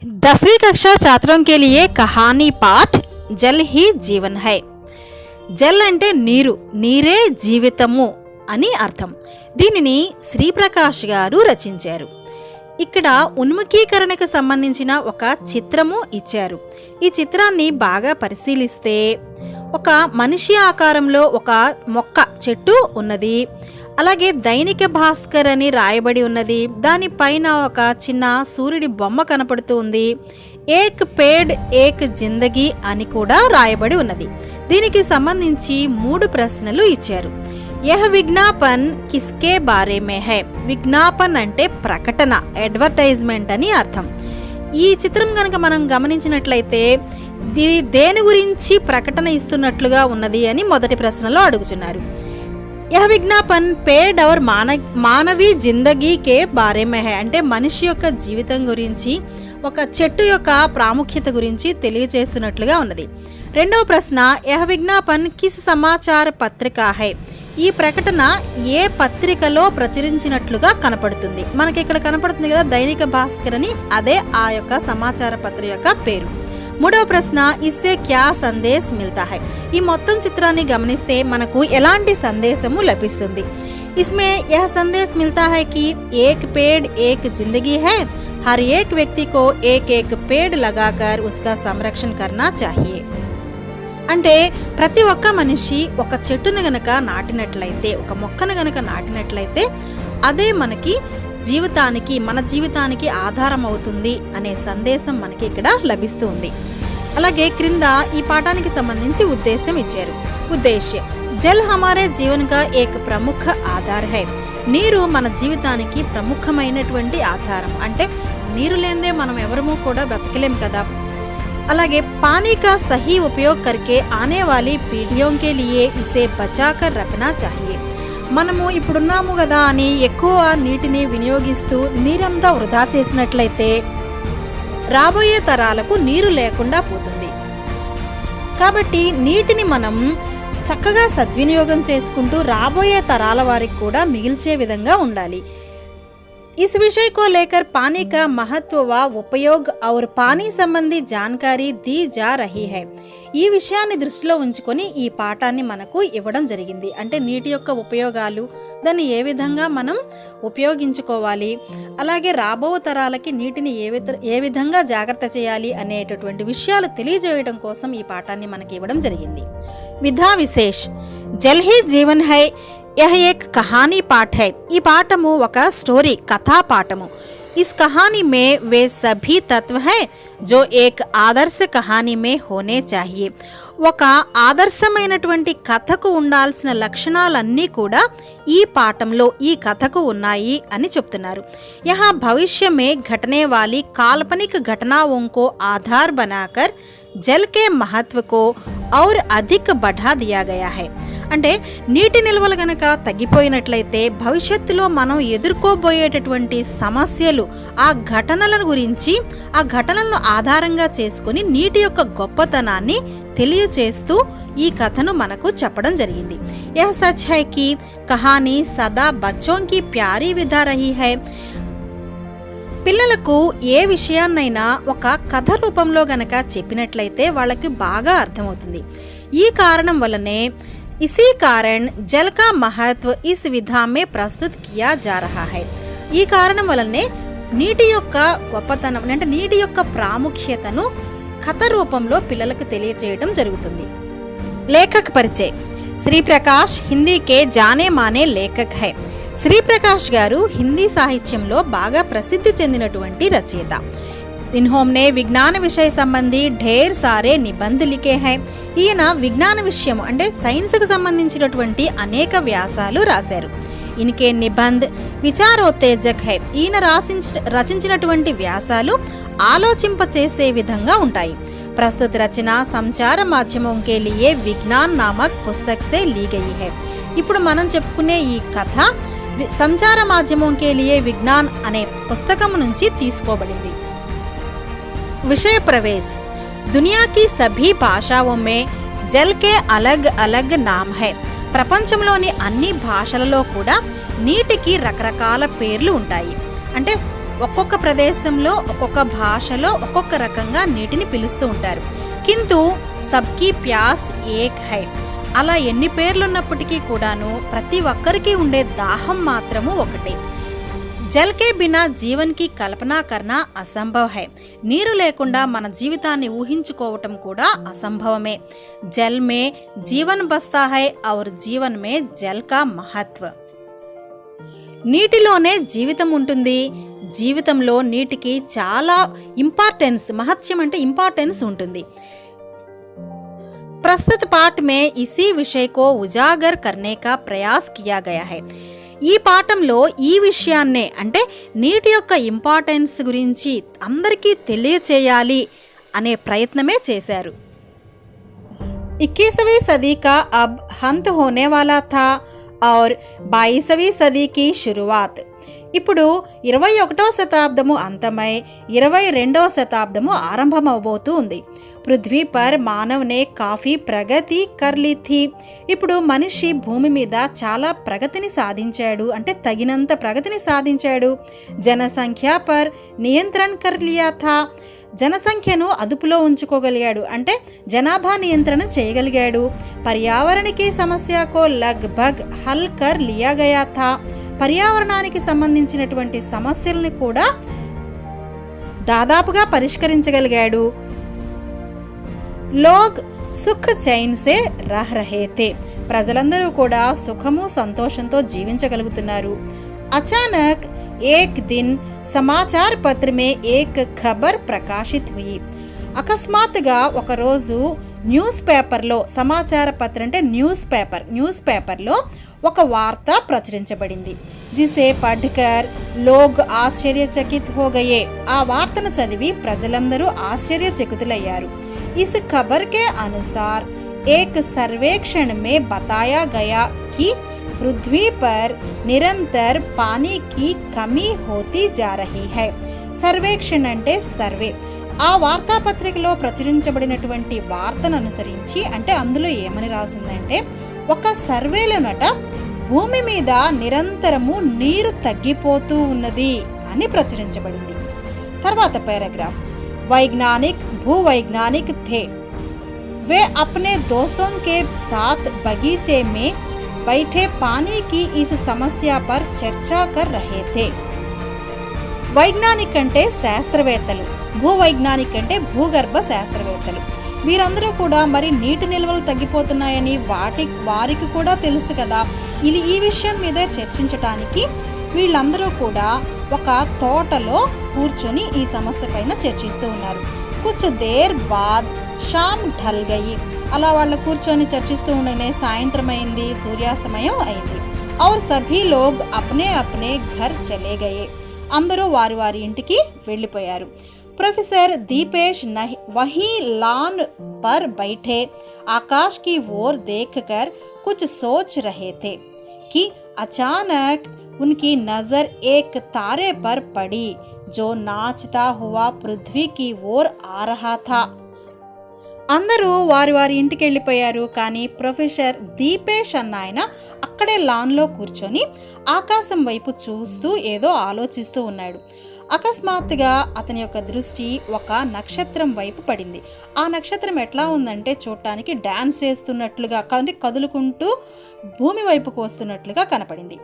10वीं कक्षा छात्रों के लिए कहानी पाठ जल ही जीवन है। జల్ అంటే నీరు, నీరే జీవితము అని అర్థం. దీనిని శ్రీప్రకాష్ గారు రచించారు. ఇక్కడ ఉన్ముఖీకరణకు సంబంధించిన ఒక చిత్రము ఇచ్చారు. ఈ చిత్రాన్ని బాగా పరిశీలిస్తే ఒక మనిషి ఆకారంలో ఒక మొక్క చెట్టు ఉన్నది. అలాగే దైనిక భాస్కర్ అని రాయబడి ఉన్నది. దానిపైన ఒక చిన్న సూర్యుడి బొమ్మ కనపడుతూ ఉంది. ఏక్ పేడ్ ఏక్ జిందగీ అని కూడా రాయబడి ఉన్నది. దీనికి సంబంధించి 3 ప్రశ్నలు ఇచ్చారు. యహ్ విజ్ఞాపన్ కిస్కే బారే మే హై. విజ్ఞాపన్ అంటే ప్రకటన, అడ్వర్టైజ్మెంట్ అని అర్థం. ఈ చిత్రం కనుక మనం గమనించినట్లయితే దేని గురించి ప్రకటన ఇస్తున్నట్లుగా ఉన్నది అని మొదటి ప్రశ్నలో అడుగుతున్నారు. యహ్ విజ్ఞాపన్ పేడ్ ఔర్ మానవీ జిందగీ కే బారే మే హై అంటే మనిషి యొక్క జీవితం గురించి, ఒక చెట్టు యొక్క ప్రాముఖ్యత గురించి తెలియజేస్తున్నట్లుగా ఉన్నది. రెండవ ప్రశ్న, యహ్ విజ్ఞాపన్ కిస్ సమాచార పత్రికా హై. ఈ ప్రకటన ఏ పత్రికలో ప్రచురించినట్లుగా కనపడుతుంది. మనకి ఇక్కడ కనపడుతుంది కదా దైనిక భాస్కర్ అని, అదే ఆ యొక్క సమాచార పత్రిక యొక్క పేరు. మూడవ ప్రశ్న, ఇస్సే క్యా సందేశ్ మిల్తా హై. ఈ మొత్తం చిత్రాన్ని గమనిస్తే మనకు ఎలాంటి సందేశము లభిస్తుంది. ఇస్మే యహ్ సందేశ్ మిల్తా హై కి ఏక్ పేడ్ ఏక్ జిందగీ హై, హర్ ఏక్ వ్యక్తి కో ఏక్ ఏక్ పేడ్ లగాకర్ ఉస్కా సంరక్షణ కర్నా చాహియే. అంటే ప్రతి ఒక్క మనిషి ఒక చెట్టును గనక నాటినట్లయితే, ఒక మొక్కను గనక నాటినట్లయితే అదే మనకి జీవితానికి, మన జీవితానికి ఆధారం అవుతుంది అనే సందేశం మనకి ఇక్కడ లభిస్తుంది. అలాగే క్రింద ఈ పాఠానికి సంబంధించి ఉద్దేశం ఇచ్చారు. ఉద్దేశ్యం, జల్ హమారే జీవన్ కా ఏక్ ప్రముఖ ఆధార్ హై. నీరు మన జీవితానికి ప్రముఖమైనటువంటి ఆధారం. అంటే నీరు లేనిదే మనం ఎవరము కూడా బ్రతకలేం కదా. అలాగే పానీ కా సహీ ఉపయోగ్ కర్కే ఆనే వాలీ పీఢియోం కే లియే ఇసే బచాకర్ రఖనా చాహియే. మనము ఇప్పుడున్నాము కదా అని ఎక్కువ నీటిని వినియోగిస్తూ నీరంతా వృధా చేసినట్లయితే రాబోయే తరాలకు నీరు లేకుండా పోతుంది. కాబట్టి నీటిని మనం చక్కగా సద్వినియోగం చేసుకుంటూ రాబోయే తరాల వారికి కూడా మిగిల్చే విధంగా ఉండాలి. इस विषय को लेकर पानी का महत्व व उपयोग और पानी संबंधी जानकारी दी जा रही है. ఈ విషయాన్ని దృష్టిలో ఉంచుకొని ఈ పాఠాన్ని మనకు ఇవ్వడం జరిగింది. అంటే నీటి యొక్క ఉపయోగాలు, దాన్ని ఏ విధంగా మనం ఉపయోగించుకోవాలి, అలాగే రాబో తరాలకి నీటిని ఏ విధంగా జాగ్రత్త చేయాలి అనేటటువంటి విషయాలు తెలియజేయడం కోసం ఈ పాఠాన్ని మనకి ఇవ్వడం జరిగింది. విధా విశేష్, జల్ హీ జీవన్ హై. यह एक कहानी पाठ है. ఈ పాఠము ఒక స్టోరీ, కథా పాఠము. इस कहानी में वे सभी तत्व हैं जो एक आदर्श कहानी में होने चाहिए. ఒక ఆదర్శమైనటువంటి కథకు ఉండాల్సిన లక్షణాలన్నీ కూడా ఈ పాఠంలో, ఈ కథకు ఉన్నాయి అని చెప్తున్నారు. यहाँ भविष्य में घटने वाली काल्पनिक घटनाओं को आधार बनाकर जल के महत्व को और अधिक बढ़ा दिया गया है. అంటే నీటి నిల్వలు గనక తగ్గిపోయినట్లయితే భవిష్యత్తులో మనం ఎదుర్కోబోయేటటువంటి సమస్యలు, ఆ ఘటనల గురించి, ఆ ఘటనలను ఆధారంగా చేసుకొని నీటి యొక్క గొప్పతనాన్ని తెలియచేస్తూ ఈ కథను మనకు చెప్పడం జరిగింది. యహ్ సచ్ హై కి కహానీ సదా బచ్చోం కి ప్యారీ విధా రహీ హై. పిల్లలకు ఏ విషయాన్నైనా ఒక కథ రూపంలో గనక చెప్పినట్లయితే వాళ్ళకి బాగా అర్థమవుతుంది. ఈ కారణం వల్లనే इसी कारण जल का महत्व इस विधा में प्रस्तुत किया जा रहा है. ఈ కారణం వల్లనే నీటి యొక్క గొప్పతనం, అంటే నీటి యొక్క ప్రాముఖ్యతను కథ రూపంలో పిల్లలకు తెలియజేయడం జరుగుతుంది. లేఖక్ పరిచయ్. శ్రీప్రకాష్ హిందీ కే జానే మానే లేఖక్ హై. శ్రీప్రకాష్ గారు హిందీ సాహిత్యంలో బాగా ప్రసిద్ధి చెందినటువంటి రచయిత. इन्होंने విజ్ఞాన విషయ సంబంధి ఢేర్ సారే నిబంధ లిఖే హై. ఈయన విజ్ఞాన విషయం అంటే సైన్స్కు సంబంధించినటువంటి అనేక వ్యాసాలు రాశారు. ఇన్కే నిబంధ్ విచారోత్తేజక్ హై. ఈయన రచించినటువంటి వ్యాసాలు ఆలోచింపచేసే విధంగా ఉంటాయి. ప్రస్తుత రచన సంచార మాధ్యమం కే లియే విజ్ఞాన్ నామక్ పుస్తక్ సే లీ గయి హై. ఇప్పుడు మనం చెప్పుకునే ఈ కథ సంచార మాధ్యమం కే లియే విజ్ఞాన్ అనే పుస్తకం నుంచి తీసుకోబడింది. विषय प्रवेश. दुनिया की सभी भाषाओं में जल के अलग अलग नाम है. ప్రపంచంలోని అన్ని భాషలలో కూడా నీటికి రకరకాల పేర్లు ఉంటాయి. అంటే ఒక్కొక్క ప్రదేశంలో ఒక్కొక్క భాషలో ఒక్కొక్క రకంగా నీటిని పిలుస్తూ ఉంటారు. కింతు సబ్కి ప్యాస్ ఏక్ హై. అలా ఎన్ని పేర్లున్నప్పటికీ కూడాను ప్రతి ఒక్కరికి ఉండే దాహం మాత్రము ఒకటే. జల్ కే బినా జీవన్ కి కల్పనా కర్నా అసంభవ్ హై. నీరు లేకుండా మన జీవితాన్ని ఊహించుకోవటం కూడా అసంభవమే. జల్ మే జీవన్ బస్తా హై ఔర్ జీవన్ మే జల్ కా మహత్వ. నీటిలోనే జీవితం ఉంటుంది. జీవితంలో నీటికి చాలా మహత్యం అంటే ఇంపార్టెన్స్ ఉంటుంది. प्रस्तुत पाठ में इसी विषय को उजागर करने का प्रयास किया गया है. ఈ పాఠంలో ఈ విషయాన్నే అంటే నీటి యొక్క ఇంపార్టెన్స్ గురించి అందరికీ తెలియచేయాలి అనే ప్రయత్నమే చేశారు. 21वीं सदी का अब अंत होने वाला था और 22वीं सदी की शुरुआत. ఇప్పుడు 21వ శతాబ్దము అంతమై 22వ శతాబ్దము ఆరంభమవబోతూ ఉంది. పృథ్వీ పర్ మానవ్ నే కాఫీ ప్రగతి కర్లీ థీ. ఇప్పుడు మనిషి భూమి మీద చాలా ప్రగతిని సాధించాడు అంటే తగినంత ప్రగతిని సాధించాడు. జనసంఖ్య పర్ నియంత్రణ కర్ లియా థా. జనసంఖ్యను అదుపులో ఉంచుకోగలిగాడు అంటే జనాభా నియంత్రణ చేయగలిగాడు. పర్యావరణకి సమస్యకో లగ్భగ్ హల్ కర్ లియా గయా థా. పర్యావరణానికి సంబంధించినటువంటి సమస్యలను కూడా దాదాపుగా పరిష్కరించగలిగాడు. లోగ్ సుఖ్ చైన్ సే రహ్ రహే థే. ప్రజలందరూ కూడా సుఖము సంతోషంతో జీవించగలుగుతున్నారు. అచానక్ ఏక్ దిన్ సమాచార్ పత్ర మే ఏక్ ఖబర్ ప్రకాశిత్ హుయి. అకస్మాత్తుగా ఒకరోజు న్యూస్ పేపర్లో సమాచార పత్ర అంటే న్యూస్ పేపర్లో ఒక వార్త ప్రచురించబడింది. జిసే పఢ్కర్ లోగ్ ఆశ్చర్యచకిత్ హో గయే. ఆ వార్తను చదివి ప్రజలందరూ ఆశ్చర్యచకితులయ్యారు. इस खबर के अनुसार एक सर्वेक्षण में बताया गया कि पृथ्वी पर निरंतर पानी की कमी होती जा रही है. సర్వేక్షణ అంటే సర్వే. ఆ వార్తాపత్రికలో ప్రచురించబడినటువంటి వార్తను అనుసరించి అంటే అందులో ఏమని రాసిందంటే ఒక సర్వేలోనట భూమి మీద నిరంతరము నీరు తగ్గిపోతూ ఉన్నది అని ప్రచురించబడింది. తర్వాత పారాగ్రాఫ్. वैज्ञानिक भूवैज्ञानिक थे. वे अपने दोस्तों के साथ बगीचे में बैठे पानी की इस समस्या पर चर्चा कर रहे थे. వైజ్ఞానిక్ అంటే శాస్త్రవేత్తలు, భూవైజ్ఞానిక్ అంటే భూగర్భ శాస్త్రవేత్తలు. వీరందరూ కూడా మరి నీటి నిల్వలు తగ్గిపోతున్నాయని వారికి కూడా తెలుసు కదా. ఈ విషయం మీదే చర్చించటానికి వీళ్ళందరూ కూడా ఒక తోటలో కూర్చొని ఈ సమస్య పైన చర్చిస్తూ ఉన్నారు. కుచ్ దేర్ బాద్ షామ్ ఢల్ గయి. అలా వాళ్ళు కూర్చొని చర్చిస్తూ ఉండగానే సాయంత్రం అయింది, సూర్యాస్తమయం అయింది. ఔర్ సభీ లోగ్ అప్నే అప్నే ఘర్ చలే గయే. అందరూ వారి వారి ఇంటికి వెళ్ళిపోయారు. प्रोफेसर दीपेश वहीं लान पर बैठे आकाश की ओर देखकर कुछ सोच रहे थे कि अचानक उनकी नजर एक तारे पर पड़ी जो नाचता हुआ पृथ्वी की ओर आ रहा था. అందరూ వారి వారి ఇంటికి వెళ్ళిపోయారు. కానీ ప్రొఫెసర్ దీపేష్ అన్న ఆయన అక్కడే లాన్లో కూర్చొని ఆకాశం వైపు చూస్తూ ఏదో ఆలోచిస్తూ ఉన్నాడు. అకస్మాత్తుగా అతని యొక్క దృష్టి ఒక నక్షత్రం వైపు పడింది. ఆ నక్షత్రం ఎట్లా ఉందంటే చూడటానికి డాన్స్ చేస్తున్నట్లుగా కదులుకుంటూ భూమి వైపుకు వస్తున్నట్లుగా కనపడింది.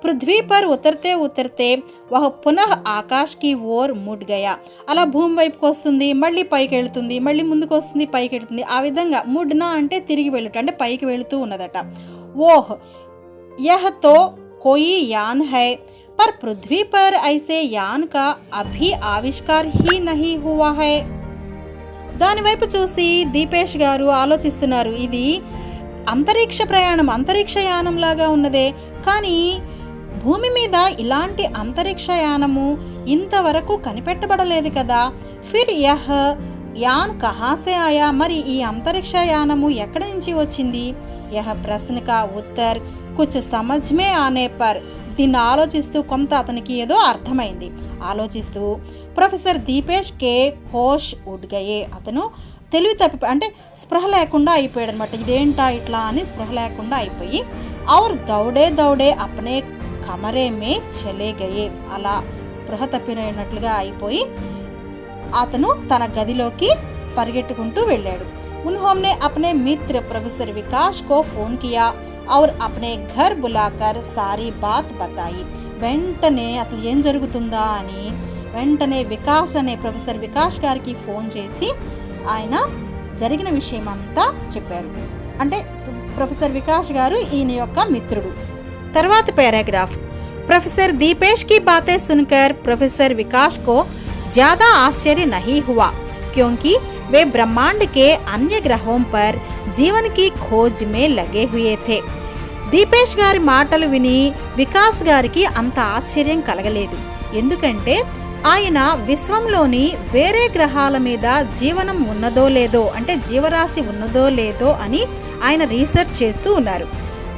పృథ్వీ పర్ ఉతర్తే ఉతర్తే వహ పునః ఆకాశ్ కి ఓర్ ముడ్ గయా. అలా భూమి వైపుకు వస్తుంది, మళ్ళీ పైకి వెళుతుంది, మళ్ళీ ముందుకు వస్తుంది, పైకి వెళుతుంది. ఆ విధంగా ముడ్నా అంటే తిరిగి వెళ్ళుట అంటే పైకి వెళుతూ ఉన్నదట. ఓహ్ యహ్ తో కోయి యాన్ హై पर पृथ्वी पर ऐसे यान का अभी आविष्कार ही नहीं हुआ है. దాని వైపు చూసి దీపేష్ గారు ఆలోచిస్తున్నారు. ఇది అంతరిక్ష ప్రయాణం, అంతరిక్ష యానం లాగా ఉన్నదే, కానీ భూమి మీద ఇలాంటి అంతరిక్ష యానము ఇంతవరకు కనిపెట్టబడలేదు కదా. ఫిర్ యహ్ యాన్ కహా సే ఆయా. మరి ఈ అంతరిక్ష యానము ఎక్కడి నుంచి వచ్చింది? యహ్ ప్రశ్న కా ఉత్తర్ కుచ్ సమజ్ మే ఆనే పర్. దీన్ని ఆలోచిస్తూ కొంత అతనికి ఏదో అర్థమైంది. ఆలోచిస్తూ ప్రొఫెసర్ దీపేష్ కే హోష్ ఉడ్ గయే. అతను తెలివి తప్పి అంటే స్పృహ లేకుండా అయిపోయాడు అనమాట. ఇదేంటా ఇట్లా అని స్పృహ లేకుండా అయిపోయి ఔర్ దౌడే దౌడే అప్నే కమరే మే చలే గయే. అలా స్పృహ తప్పినట్లుగా అయిపోయి అతను తన గదిలోకి పరిగెట్టుకుంటూ వెళ్ళాడు. उन्होंने अपने मित्र प्रोफेसर विकास को फोन किया और अपने घर बुलाकर सारी बात बताई. వెంటనే అసలు ఏం జరుగుతుందా అని వెంటనే వికాస్ అనే ప్రొఫెసర్ వికాస్ గారికి ఫోన్ చేసి ఆయన జరిగిన విషయం అంతా చెప్పారు. అంటే ప్రొఫెసర్ వికాస్ గారు ఈయన యొక్క మిత్రుడు. తర్వాత पैराग्राफ. प्रोफेसर दीपेश की बातें सुनकर प्रोफेसर विकास को ज़्यादा आश्चर्य नहीं हुआ क्योंकि वे ब्रह्मांड के अन्य ग्रहों पर जीवन की खोज में लगे हुए थे. దీపేష్ గారి మాటలు విని వికాస్ గారికి అంత ఆశ్చర్యం కలగలేదు. ఎందుకంటే ఆయన విశ్వంలోని వేరే గ్రహాల మీద జీవనం ఉన్నదో లేదో, అంటే జీవరాశి ఉన్నదో లేదో అని ఆయన రీసెర్చ్ చేస్తూ ఉన్నారు.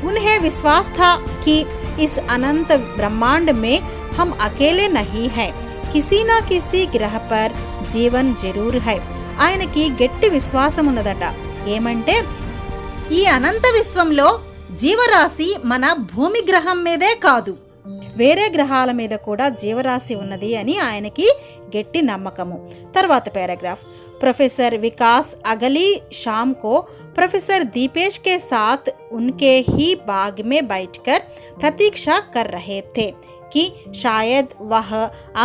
उन्हें विश्वास था कि इस अनंत ब्रह्मांड में हम अकेले नहीं हैं, किसी न किसी ग्रह पर जीवन जरूर है. ఆయనకి గట్టి విశ్వాసం ఉన్నదట. ఏమంటే ఈ అనంత విశ్వంలో జీవరాశి మన భూమి గ్రహం మీదే కాదు, వేరే గ్రహాల మీద కూడా జీవరాశి ఉన్నది అని ఆయనకి గట్టి నమ్మకము. తర్వాత पैराग्राफ. प्रोफेसर विकास अगली शाम को प्रोफेसर दीपेश के साथ उनके ही बाग में बैठकर प्रतीक्षा कर रहे थे कि शायद वह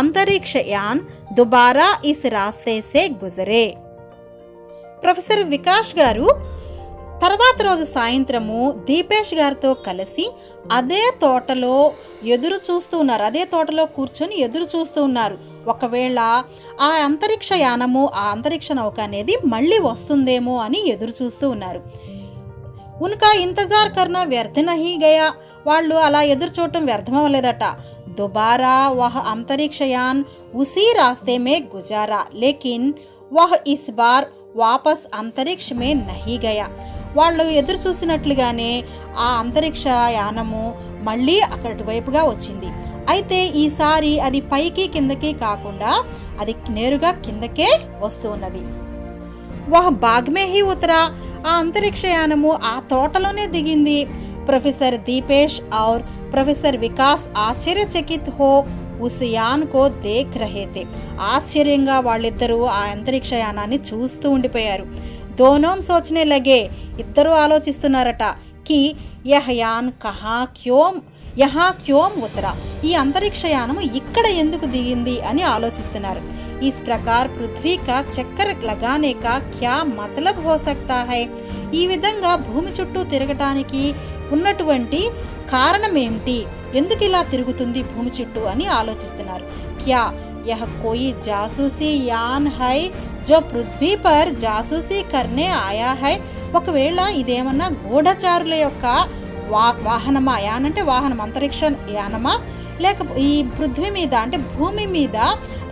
अंतरिक्ष यान दोबारा इस रास्ते से गुजरे. ప్రొఫెసర్ వికాస్ గారు తర్వాత రోజు సాయంత్రము దీపేష్ గారితో కలిసి అదే తోటలో ఎదురు చూస్తూ ఉన్నారు. అదే తోటలో కూర్చొని ఎదురు చూస్తూ ఉన్నారు. ఒకవేళ ఆ అంతరిక్ష యానము, ఆ అంతరిక్ష నౌక అనేది మళ్ళీ వస్తుందేమో అని ఎదురు చూస్తూ ఉన్నారు. ఉన్కా ఇంతజార్ కర్నా వ్యర్థ నహీ గయా. వాళ్ళు అలా ఎదురు చూడటం వ్యర్థమవ్వలేదట. दोबारा वह अंतरिक्ष यान उसी रास्ते में गुजारा लेकिन वह इस बार వాపస్ అంతరిక్ష మే నహీ గయా. వాళ్ళు ఎదురు చూసినట్లుగానే ఆ అంతరిక్ష యానము మళ్ళీ అక్కడి వైపుగా వచ్చింది. అయితే ఈసారి అది పైకి కిందకి కాకుండా అది నేరుగా కిందకే వస్తూ ఉన్నది. వహ్ బాగ్ మే హీ ఉతరా. ఆ అంతరిక్ష యానము ఆ తోటలోనే దిగింది. ప్రొఫెసర్ దీపేష్ ఔర్ ప్రొఫెసర్ వికాస్ ఆశ్చర్యచకిత్ హో ఉస్ యాన్ కో దేఖ్ రహే తే. ఆశ్చర్యంగా వాళ్ళిద్దరూ ఆ అంతరిక్ష యానాన్ని చూస్తూ ఉండిపోయారు. దోనోం సోచనే లగే. ఇద్దరూ ఆలోచిస్తున్నారట కి యహ్ యాన్ యహా క్యోం ఉతరా. ఈ అంతరిక్ష యానము ఇక్కడ ఎందుకు దిగింది అని ఆలోచిస్తున్నారు. इस प्रकार पृथ्वी का चक्कर लगाने का क्या मतलब हो सकता है. ఈ విధంగా భూమి చుట్టూ తిరగటానికి ఉన్నటువంటి కారణం ఏమిటి, ఎందుకు ఇలా తిరుగుతుంది భూమి చుట్టూ అని ఆలోచిస్తున్నారు. క్యా యహ కోయి జాసూసీ యాన్ హై జో పృథ్వీ పర్ జాసూసీ కర్నే ఆయా హై. ఒకవేళ ఇదేమన్నా గూఢచారుల యొక్క వాహనమా, యాన్ అంటే వాహనం, అంతరిక్ష యానమా, లేక ఈ పృథ్వీ మీద అంటే భూమి మీద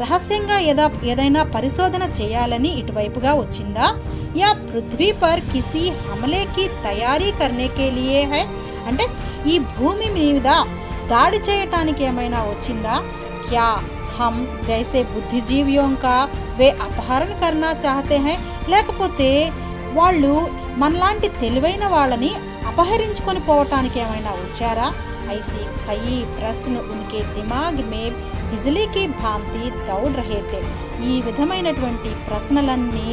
రహస్యంగా ఏదైనా పరిశోధన చేయాలని ఇటువైపుగా వచ్చిందా, యా పృథ్వీ పర్ కిసి హమలేకి తయారీ కర్నే కే లియే హై. అంటే ఈ భూమి మీద దాడి చేయటానికి ఏమైనా వచ్చిందా. క్యా హమ్ జైసే బుద్ధిజీవియోం కా వే అపహరణ కర్నా చాహతే హై. లేకపోతే వాళ్ళు మనలాంటి తెలివైన వాళ్ళని అపహరించుకొని పోవటానికి ఏమైనా వచ్చారా. ऐसी कई प्रश्न उनके दिमाग में बिजली की भांति दौड़ रहे थे. ఈ విధమైనటువంటి ప్రశ్నలన్నీ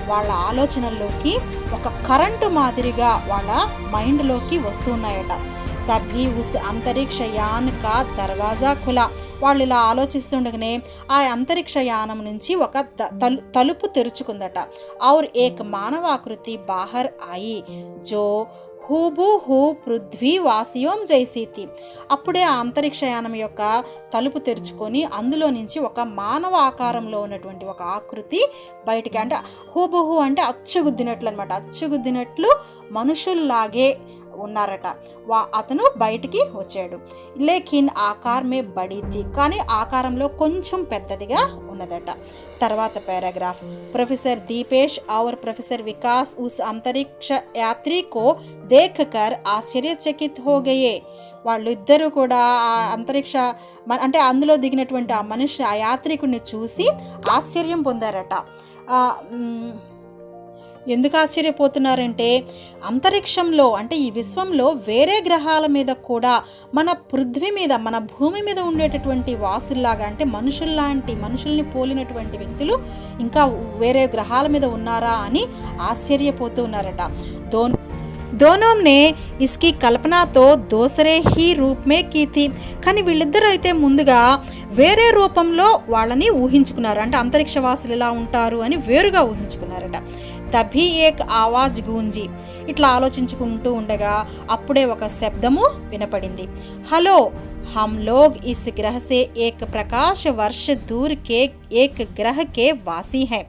వాళ్ళ ఆలోచనల్లోకి ఒక కరెంటు మాదిరిగా వాళ్ళ మైండ్లోకి వస్తున్నాయట. తభీ ఉస్ అంతరిక్ష యాన్ కా దర్వాజా ఖులా. వాళ్ళు ఇలా ఆలోచిస్తుండగానే ఆ అంతరిక్ష యానం నుంచి ఒక తలుపు తెరుచుకుందట. ఔర్ ఏక్ మానవాకృతి బాహర్ ఆయి జో హూబుహూ పృథ్వీ వాసియోం జైసీతి. అప్పుడే ఆ అంతరిక్షయానం యొక్క తలుపు తెరుచుకొని అందులో నుంచి ఒక మానవ ఆకారంలో ఉన్నటువంటి ఒక ఆకృతి బయటికి, అంటే హూబుహూ అంటే అచ్చుగుద్దినట్లు అనమాట, అచ్చుగుద్దినట్లు మనుషుల్లాగే ఉన్నారట. అతను బయటికి వచ్చాడు. లేకిన్ ఆకార్ మే బడి థీ. కానీ ఆకారంలో కొంచెం పెద్దదిగా ఉన్నదట. తర్వాత पैराग्राफ. प्रोफेसर दीपेश और प्रोफेसर विकास उस अंतरिक्ष यात्री को देखकर आश्चर्यचकित हो गए. వాళ్ళు ఇద్దరు కూడా ఆ అంతరిక్ష అంటే అందులో దిగినటువంటి ఆ మనిషి, ఆ యాత్రికుడిని చూసి ఆశ్చర్యం పొందారట. ఎందుకు ఆశ్చర్యపోతున్నారంటే అంతరిక్షంలో అంటే ఈ విశ్వంలో వేరే గ్రహాల మీద కూడా మన పృథ్వీ మీద మన భూమి మీద ఉండేటటువంటి వాసుల్లాగా అంటే మనుషుల్ని పోలినటువంటి వ్యక్తులు ఇంకా వేరే గ్రహాల మీద ఉన్నారా అని ఆశ్చర్యపోతూ ఉన్నారట. दोनों ने इसकी कल्पना तो दूसरे ही रूप में की थी. కానీ వీళ్ళిద్దరూ అయితే ముందుగా వేరే రూపంలో వాళ్ళని ఊహించుకున్నారు. అంటే అంతరిక్షవాసులు ఇలా ఉంటారు అని వేరుగా ఊహించుకున్నారట. తభీ ఏక్ ఆవాజ్ గూంజి. ఇట్లా ఆలోచించుకుంటూ ఉండగా అప్పుడే ఒక శబ్దము వినపడింది. హలో, हम लोग इस ग्रह से एक प्रकाश वर्ष दूर के एक ग्रह के वासी हैं.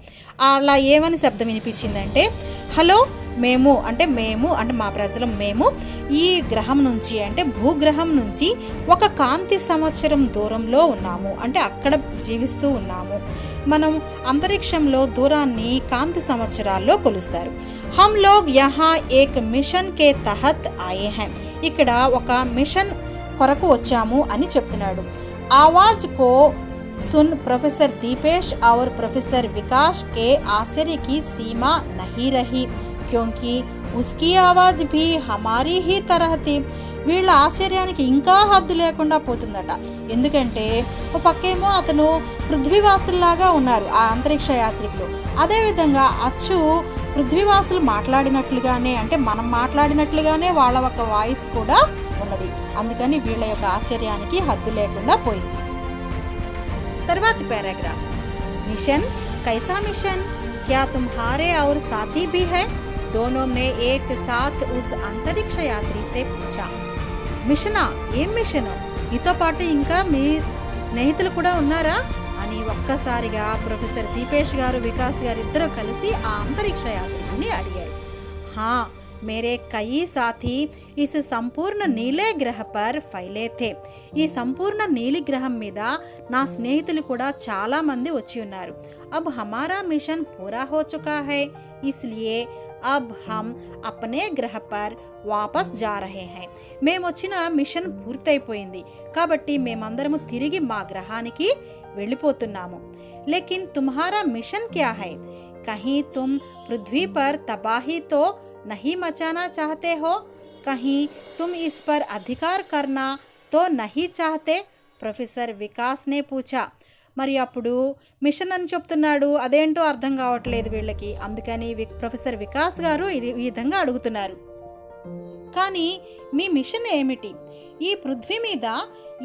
అలా ఏమని శబ్దం వినిపించిందంటే హలో, మేము అంటే మా ప్రజలు మేము ఈ గ్రహం నుంచి అంటే భూగ్రహం నుంచి ఒక కాంతి సంవత్సరం దూరంలో ఉన్నాము, అంటే అక్కడ జీవిస్తూ ఉన్నాము. మనం అంతరిక్షంలో దూరాన్ని కాంతి సంవత్సరాల్లో కొలుస్తారు. హమ్ లోగ్ యహా ఏక్ మిషన్ కే తహత్ ఆయే హై. ఇక్కడ ఒక మిషన్ కొరకు వచ్చాము అని చెప్తున్నాడు. ఆవాజ్ కో सुन प्रोफेसर दीपेश और प्रोफेसर विकास के आश्चर्य की सीमा नहीं रही, क्योंकि उसकी आवाज़ भी हमारी ही तरह थी. వీళ్ళ ఆశ్చర్యానికి ఇంకా హద్దు లేకుండా పోతుందట. ఎందుకంటే ఒక పక్కేమో అతను పృథ్వీవాసుల్లాగా ఉన్నారు ఆ అంతరిక్ష యాత్రికులు, అదేవిధంగా అచ్చు పృథ్వీవాసులు మాట్లాడినట్లుగానే అంటే మనం మాట్లాడినట్లుగానే వాళ్ళ ఒక వాయిస్ కూడా ఉన్నది. అందుకని వీళ్ళ యొక్క ఆశ్చర్యానికి హద్దు లేకుండా పోయింది. తర్వాతి पैराग्राफ. मिशन कैसा मिशन, क्या तुम्हारे और साथी भी है? दोनों ने एक साथ उस अंतरिक्ष यात्री से पूछा. మిషనా, ఏం మిషన్, మీతో పాటు ఇంకా మీ స్నేహితులు కూడా ఉన్నారా అని ఒక్కసారిగా ప్రొఫెసర్ దీపేష్ గారు వికాస్ గారు ఇద్దరు కలిసి ఆ అంతరిక్ష యాత్రికుని అడిగారు. హా, मेरे कई साथी इस संपूर्ण नीले ग्रह पर फैले थे. ఈ సంపూర్ణ నీలి గ్రహం మీద నా స్నేహితులు కూడా చాలా మంది వచ్చి ఉన్నారు. अब हमारा मिशन पूरा हो चुका है, इसलिए अब हम अपने ग्रह पर వాపస్ जा रहे हैं. మేము వచ్చిన మిషన్ పూర్తయిపోయింది కాబట్టి మేమందరము తిరిగి మా గ్రహానికి వెళ్ళిపోతున్నాము. लेकिन तुम्हारा मिशन क्या है? कहीं तुम पृथ्वी पर तबाही तो नहीं मचाना चाहते हो? कहीं तुम इस पर अधिकार करना तो नहीं चाहते? ప్రొఫెసర్ వికాస్నే పూచా. మరి అప్పుడు మిషన్ అని చెప్తున్నాడు, అదేంటో అర్థం కావట్లేదు వీళ్ళకి. అందుకని ప్రొఫెసర్ వికాస్ గారు ఈ విధంగా అడుగుతున్నారు. కానీ మీ మిషన్ ఏమిటి? ఈ పృథ్వీ మీద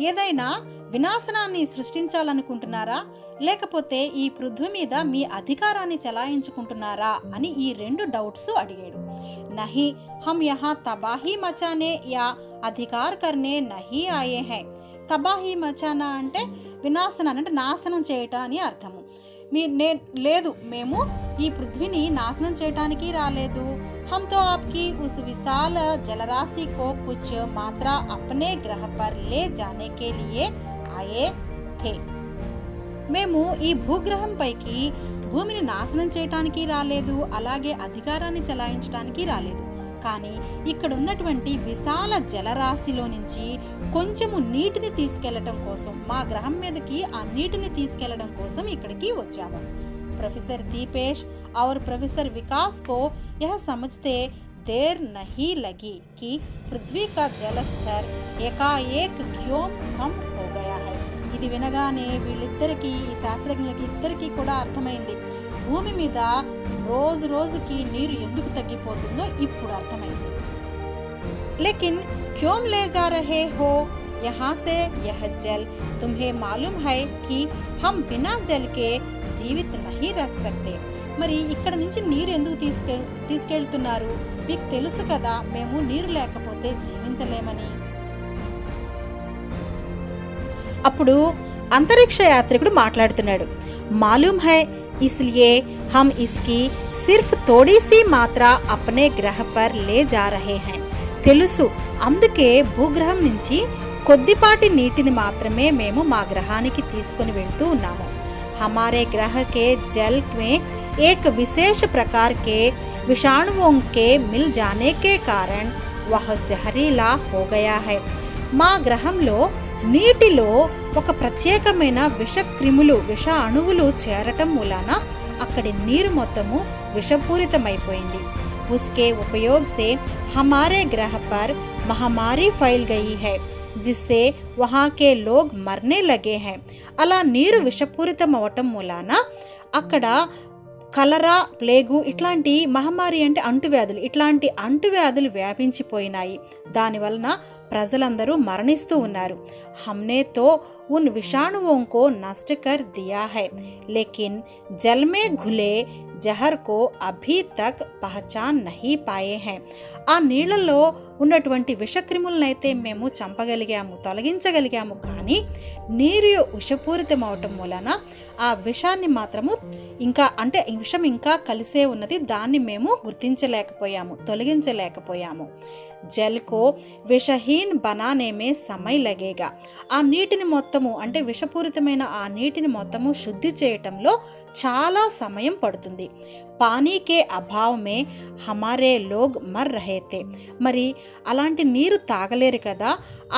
ఏదైనా వినాశనాన్ని సృష్టించాలనుకుంటున్నారా, లేకపోతే ఈ పృథ్వీ మీద మీ అధికారాన్ని చలాయించుకుంటున్నారా అని ఈ రెండు డౌట్స్ అడిగాడు. नहीं, हम यहाँ तबाही मचाने या अधिकार करने नहीं आए हैं. తబాహీ మచానా అంటే వినాశనాన్ని అంటే నాశనం చేయటం అని అర్థము. లేదు, మేము ఈ పృథ్వీని నాశనం చేయటానికి రాలేదు. हम तो आपकी उस विशाल जलराशि को कुछ मात्रा अपने ग्रह पर ले जाने के लिए आए थे. మేము ఈ భూగ్రహం పైకి భూమిని నాశనం చేయటానికి రాలేదు, అలాగే అధికారాన్ని చలాయించడానికి రాలేదు. కానీ ఇక్కడ ఉన్నటువంటి విశాల జలరాశిలో నుంచి కొంచెము నీటిని తీసుకెళ్లడం కోసం, మా గ్రహం మీదకి ఆ నీటిని తీసుకెళ్లడం కోసం ఇక్కడికి వచ్చాము. प्रोफेसर दीपेश और प्रोफेसर विकास को यह समझते देर नहीं लगी कि पृथ्वी का जल स्तर एकाएक क्यों कम हो गया है. ఇది వినగానే వీళ్ళిద్దరికీ ఈ శాస్త్రజ్ఞులకి ఇద్దరికీ కూడా అర్థమైంది. భూమి మీద రోజు రోజుకి నీరు ఎందుకు తగ్గిపోతుందో ఇప్పుడు అర్థమైంది. लेकिन क्यों ले जा रहे हो यहाँ से यह जल? तुम्हें मालूम है कि हम बिना जल के జీవిత నహీ రఖ్ సక్తే. మరి ఇక్కడ నుంచి నీరు ఎందుకు తీసుకెళ్తున్నారు? మీకు తెలుసు కదా మేము నీరు లేకపోతే జీవించలేమని. అప్పుడు అంతరిక్ష యాత్రికుడు మాట్లాడుతున్నాడు. మాలూమ్ హై, ఇస్లియే హమ్ ఇస్కి సిర్ఫ్ థోడీ సీ మాత్రా అప్నే గ్రహ పర్ లే జా రహే హై. తెలుసు, అందుకే భూగ్రహం నుంచి కొద్దిపాటి నీటిని మాత్రమే మేము మా గ్రహానికి తీసుకొని వెళ్తూ ఉన్నాము. हमारे ग्रह के जल में एक विशेष प्रकार के विषाणुओं के मिल जाने के कारण वह जहरीला हो गया है. మా గ్రహంలో నీటిలో ఒక ప్రత్యేకమైన విష అణువులు చేరటం మూలాన అక్కడి నీరు మొత్తము विषपूरितమైపోయింది। उसके उपयोग से हमारे ग्रह पर महामारी फैल गई है, जिससे वहाँ के लोग मरने लगे हैं। అలా నీరు విషపూరితం అవటం మూలాన అక్కడ కలరా, ప్లేగు ఇట్లాంటి మహమ్మారి అంటే అంటువ్యాధులు, ఇట్లాంటి అంటువ్యాధులు వ్యాపించిపోయినాయి। దానివలన ప్రజలందరూ మరణిస్తూ ఉన్నారు। हमने तो उन विषाणुओं को नष्ट कर दिया है, लेकिन जल में घुले जहर को अभी तक पहचान नहीं पाए हैं। ఆ నీళ్లలో ఉన్నటువంటి విషక్రిములనైతే మేము చంపగలిగాము, తొలగించగలిగాము, కానీ నీరు విషపూరితం అవటం వలన ఆ విషాన్ని మాత్రము ఇంకా అంటే విషం ఇంకా కలిసే ఉన్నది, దాన్ని మేము గుర్తించలేకపోయాము, తొలగించలేకపోయాము। జల్ కో విషహీన్ బనానే మే సమయ లగేగా, ఆ నీటిని మొత్తము అంటే విషపూరితమైన ఆ నీటిని మొత్తము శుద్ధి చేయటంలో చాలా సమయం పడుతుంది। పానీ కే అభావ్ మే హమారే లోగ్ మర్ రహే తే, మరి అలాంటి నీరు తాగలేరు కదా,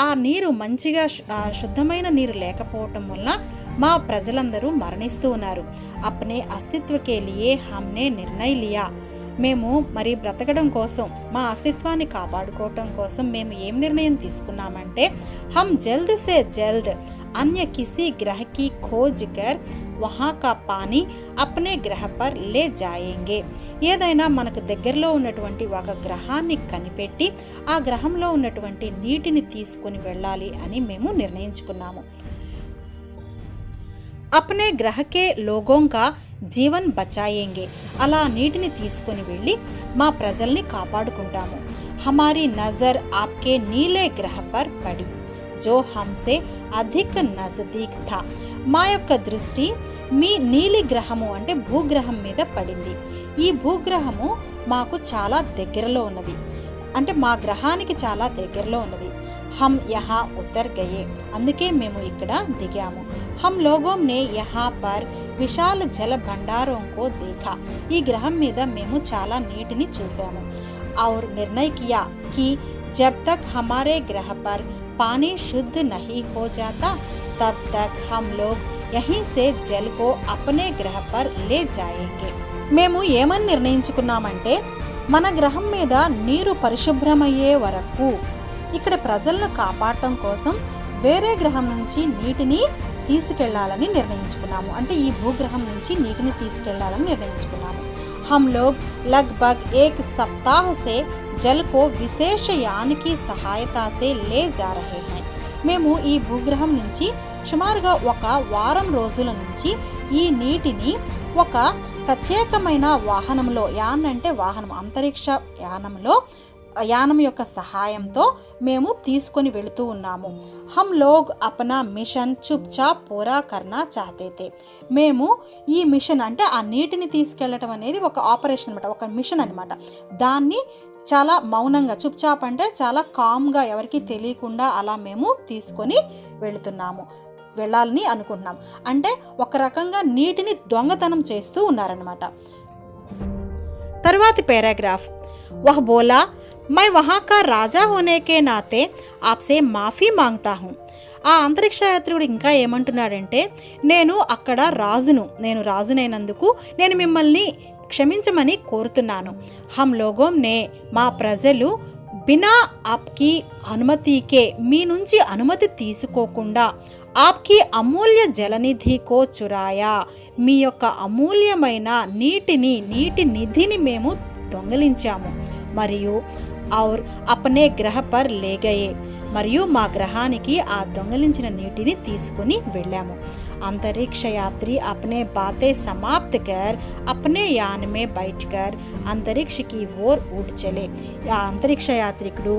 ఆ నీరు మంచిగా శుద్ధమైన నీరు లేకపోవటం వల్ల మా ప్రజలందరూ మరణిస్తూ ఉన్నారు। అప్నే అస్తిత్వ కే లియే హమ్నే నిర్ణయ లియా, మేము మరి బ్రతకడం కోసం, మా అస్తిత్వాన్ని కాపాడుకోవటం కోసం మేము ఏం నిర్ణయం తీసుకున్నామంటే హమ్ జల్ద్ సే జల్ద్ अन्य किसी ग्रह की खोज कर वहाँ का पानी अपने ग्रह पर ले जाएंगे। ఏదైనా మనకు దగ్గరలో ఉన్నటువంటి ఒక గ్రహాన్ని కనిపెట్టి ఆ గ్రహంలో ఉన్నటువంటి నీటిని తీసుకొని వెళ్ళాలి అని మేము నిర్ణయించుకున్నాము। अपने ग्रह के लोगों का జీవన్ బచాయేంగే, అలా నీటిని తీసుకొని వెళ్ళి మా ప్రజల్ని కాపాడుకుంటాము। హమారీ నజర్ ఆప్కే నీలే గ్రహ పర్ పడి जो हमसे अधिक नजदीक था, మా యొక్క దృష్టి మీ నీలి గ్రహము అంటే భూగ్రహం మీద పడింది। ఈ భూగ్రహము మాకు చాలా దగ్గరలో ఉన్నది, అంటే మా గ్రహానికి చాలా దగ్గరలో ఉన్నది। హమ్ యహా ఉతర్ గయే, అందుకే మేము ఇక్కడ దిగాము। హమ్ లోగోం నే యహా పర్ విశాల జల భండారోం కో దేఖా, ఈ గ్రహం మీద మేము చాలా నీటిని చూసాము। और निर्णय किया कि जब तक हमारे ग्रह पर पानी शुद्ध नहीं हो जाता तब तक हम लोग यहीं से जल को अपने ग्रह पर ले जाएंगे। మేము ఏమని నిర్ణయించుకున్నామంటే మన గ్రహం మీద నీరు పరిశుభ్రమయ్యే వరకు ఇక్కడ ప్రజలను కాపాడటం కోసం వేరే గ్రహం నుంచి నీటిని తీసుకెళ్లాలని నిర్ణయించుకున్నాము, అంటే ఈ భూగ్రహం నుంచి నీటిని తీసుకెళ్లాలని నిర్ణయించుకున్నాము। हम लोग लगभग एक सप्ताह से जल को विशेष यान की सहायता से ले जा रहे हैं। మేము ఈ భూగ్రహం నుంచి సుమారుగా ఒక వారం రోజుల నుంచి ఈ నీటిని ఒక ప్రత్యేకమైన వాహనంలో, యాన్ అంటే వాహనం, అంతరిక్ష యానం యొక్క సహాయంతో మేము తీసుకొని వెళుతూ ఉన్నాము। హమ్ లోగ్ అప్నా మిషన్ చుప్చాప్ పూరా కర్నా చాహతే తే, మేము ఈ మిషన్ అంటే ఆ నీటిని తీసుకెళ్ళటం అనేది ఒక ఆపరేషన్ అనమాట, ఒక మిషన్ అనమాట, దాన్ని చాలా మౌనంగా, చుప్చాప్ అంటే చాలా కామ్గా, ఎవరికి తెలియకుండా అలా మేము తీసుకొని వెళ్ళాలని అనుకుంటున్నాం, అంటే ఒక రకంగా నీటిని దొంగతనం చేస్తూ ఉన్నారనమాట। తర్వాతి పారాగ్రాఫ్, వహ్ బోలా मैं वहाँ का राजा होने के नाते आपसे माफ़ी मांगता हूँ। ఆ అంతరిక్ష యాత్రికుడు ఇంకా ఏమంటున్నాడంటే నేను అక్కడ నేను రాజునైనందుకు నేను మిమ్మల్ని క్షమించమని కోరుతున్నాను। హమ్ లోగోం నే, మా ప్రజలు బినా ఆప్కి అనుమతికే, మీ నుంచి అనుమతి తీసుకోకుండా ఆప్కి అమూల్య జలనిధి కో చురాయా, మీ యొక్క అమూల్యమైన నీటి నిధిని మేము దొంగిలించాము। మరియు और अपने ग्रह पर ले गए, మరియు మా గ్రహానికి ఆ దొంగలించిన నీటిని తీసుకుని వెళ్ళాము। अंतरिक्ष यात्री अपने बातें समाप्त कर अपने यान में बैठकर अंतरिक्ष की ओर उड़ चले। ఆ అంతరిక్ష యాత్రికుడు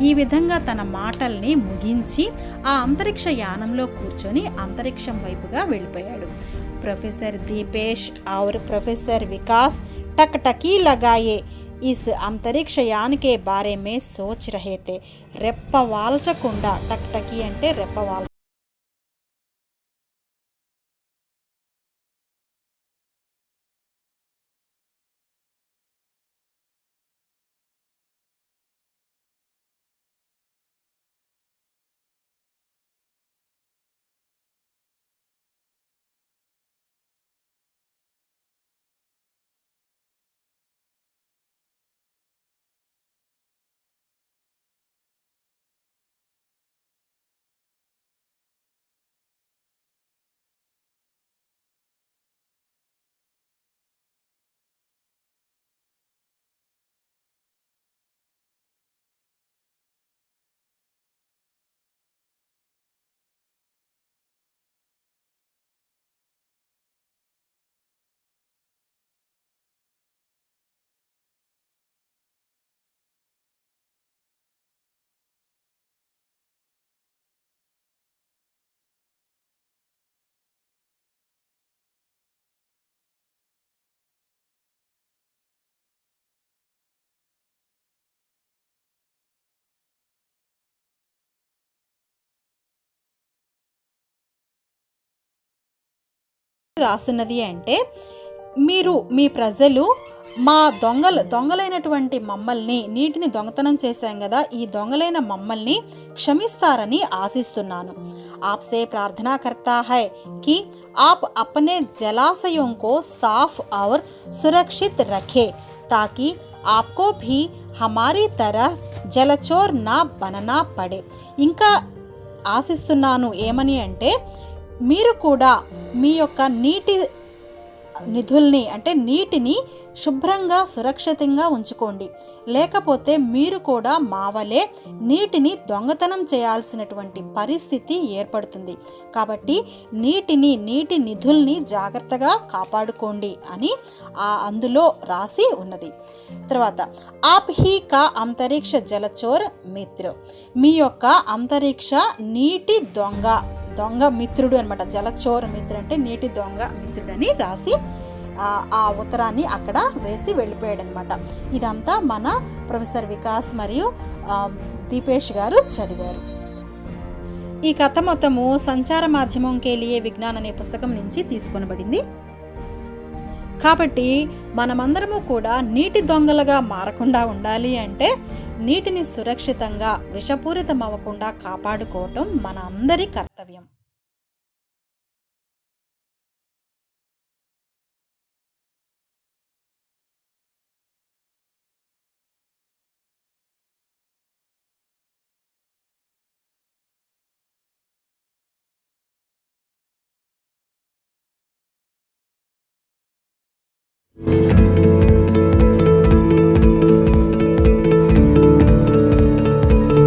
ఈ విధంగా తన మాటల్ని ముగించి ఆ అంతరిక్ష యానంలో కూర్చొని అంతరిక్షం వైపుగా వెళ్ళిపోయాడు। प्रोफेसर दीपेश और प्रोफेसर विकास टकटकी लगाए इस अंतरिक्ष यान के बारे में सोच रहे थे। రెప్పవాల్చకుండా, టక్టకి అంటే రెప్పవాల్ రాస్తున్నది అంటే, మీరు మీ ప్రజలు మా దొంగలైనటువంటి మమ్మల్ని, నీటిని దొంగతనం చేశాం కదా, ఈ దొంగలైన మమ్మల్ని క్షమిస్తారని ఆశిస్తున్నాను. आपसे प्रार्थना करता है कि आप अपने जलाशयों को साफ और सुरक्षित रखें ताकि आपको भी हमारी तरह జలచోర్ నా బననా పడే. ఇంకా ఆశిస్తున్నాను ఏమని అంటే, మీరు కూడా మీ యొక్క నీటి నిధుల్ని అంటే నీటిని శుభ్రంగా సురక్షితంగా ఉంచుకోండి, లేకపోతే మీరు కూడా మావలే నీటిని దొంగతనం చేయాల్సినటువంటి పరిస్థితి ఏర్పడుతుంది. కాబట్టి నీటి నిధుల్ని జాగ్రత్తగా కాపాడుకోండి అని అందులో రాసి ఉన్నది. తర్వాత ఆప్ హీ కా అంతరిక్ష జలచోర్ మిత్ర, మీ యొక్క అంతరిక్ష నీటి దొంగ మిత్రుడు అనమాట. జలచోర్ మిత్ర అంటే నీటి దొంగ మిత్రుడు అని రాసి ఆ ఉత్తరాన్ని అక్కడ వేసి వెళ్ళిపోయాడు అనమాట. ఇదంతా మన ప్రొఫెసర్ వికాస్ మరియు దీపేష్ గారు చదివారు. ఈ కథ మొత్తము సంచార మాధ్యమం కే లియే విజ్ఞాన్ అనే పుస్తకం నుంచి తీసుకొనబడింది. కాబట్టి మనమందరము కూడా నీటి దొంగలుగా మారకుండా ఉండాలి అంటే నీటిని సురక్షితంగా విషపూరితం అవ్వకుండా కాపాడుకోవటం మన అందరి కర్తవ్యం.